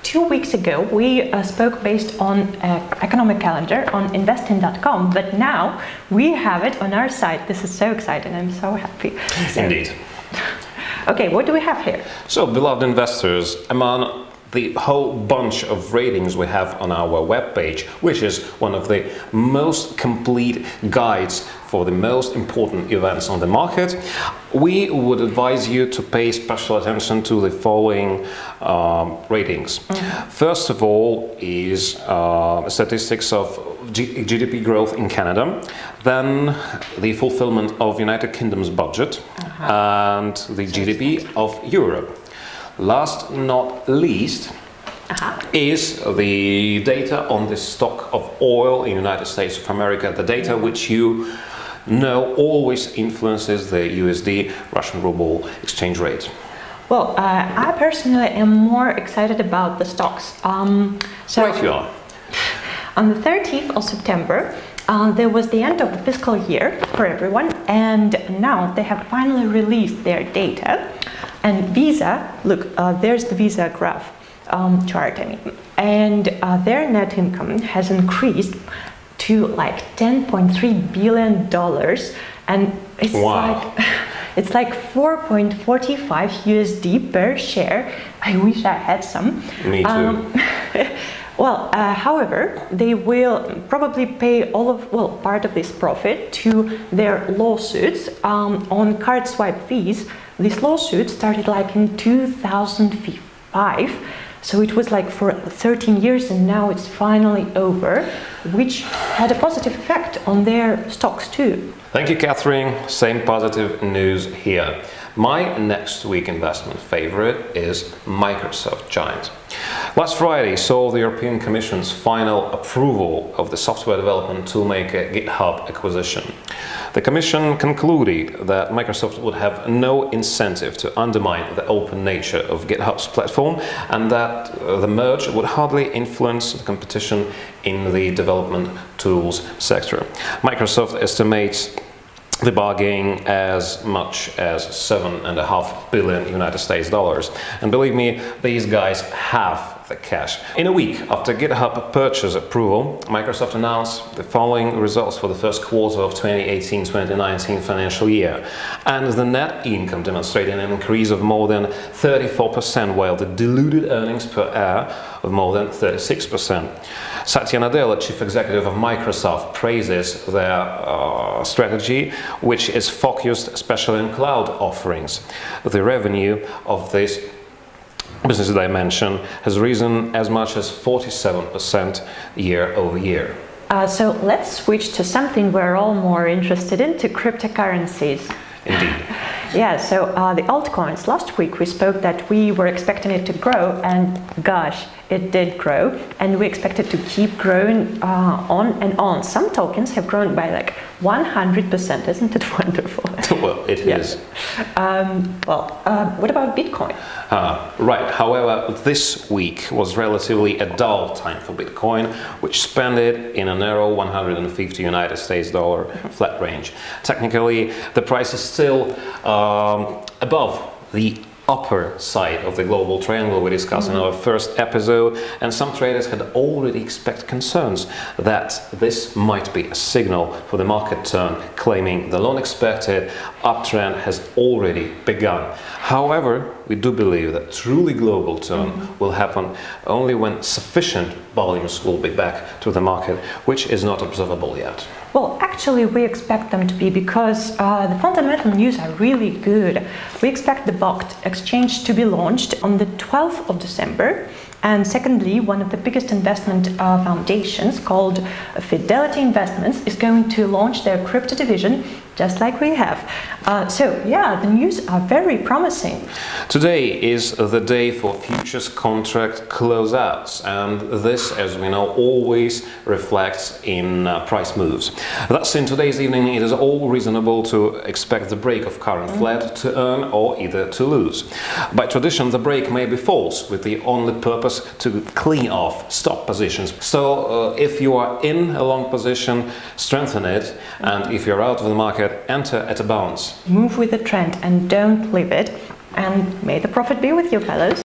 2 weeks ago we spoke based on economic calendar on investing.com, but now we have it on our site. This is so exciting. I'm so happy. Indeed. Okay, what do we have here? So, beloved investors, among the whole bunch of ratings we have on our webpage, which is one of the most complete guides for the most important events on the market, we would advise you to pay special attention to the following ratings. First of all is statistics of GDP growth in Canada, then the fulfillment of United Kingdom's budget, and the GDP of Europe. Last not least is the data on the stock of oil in the United States of America, the data which you know always influences the USD Russian ruble exchange rate. Well, I personally am more excited about the stocks. Right you are. On the 30th of September, there was the end of the fiscal year for everyone, and now they have finally released their data. And Visa, look, there's the Visa graph chart, and their net income has increased to like $10.3 billion, and it's it's like 4.45 USD per share. I wish I had some. Me too. Well, however, they will probably pay part of this profit to their lawsuits on card swipe fees. This lawsuit started like in 2005, so it was like for 13 years, and now it's finally over, which had a positive effect on their stocks too. Thank you, Catherine. Same positive news here. My next week investment favorite is Microsoft Giant. Last Friday saw the European Commission's final approval of the software development toolmaker GitHub acquisition. The Commission concluded that Microsoft would have no incentive to undermine the open nature of GitHub's platform, and that the merge would hardly influence the competition in the development tools sector. Microsoft estimates the bargain as much as $7.5 billion United States dollars. And believe me, these guys have the cash. In a week after GitHub purchase approval, Microsoft announced the following results for the first quarter of 2018-2019 financial year. And the net income demonstrated an increase of more than 34%, while the diluted earnings per share of more than 36%. Satya Nadella, chief executive of Microsoft, praises their strategy, which is focused especially on cloud offerings. The revenue of this business dimension has risen as much as 47% year over year. So let's switch to something we're all more interested in, to cryptocurrencies. Indeed. Yeah, so the altcoins, last week we spoke that we were expecting it to grow, and gosh, it did grow, and we expect it to keep growing on and on. Some tokens have grown by like 100%, isn't it wonderful? Well, it is. What about Bitcoin? Right, however, this week was relatively a dull time for Bitcoin, which spent it in a narrow 150 United States dollar flat range. Technically, the price is still above the upper side of the global triangle we discussed in our first episode, and some traders had already expressed concerns that this might be a signal for the market turn, claiming the long-expected uptrend has already begun. However, we do believe that truly global turn will happen only when sufficient volumes will be back to the market, which is not observable yet. Well, actually, we expect them to be, because the fundamental news are really good. We expect the Bakkt exchange to be launched on the 12th of December. And secondly, one of the biggest investment foundations called Fidelity Investments is going to launch their crypto division, just like we have. So yeah, the news are very promising. Today is the day for futures contract closeouts, and this, as we know, always reflects in price moves. Thus, in today's evening, it is all reasonable to expect the break of current flat to earn or either to lose. By tradition, the break may be false, with the only purpose to clean off stop positions. So if you are in a long position, strengthen it, and if you're out of the market, enter at a bounce. Move with the trend and don't leave it, and may the profit be with you, fellows.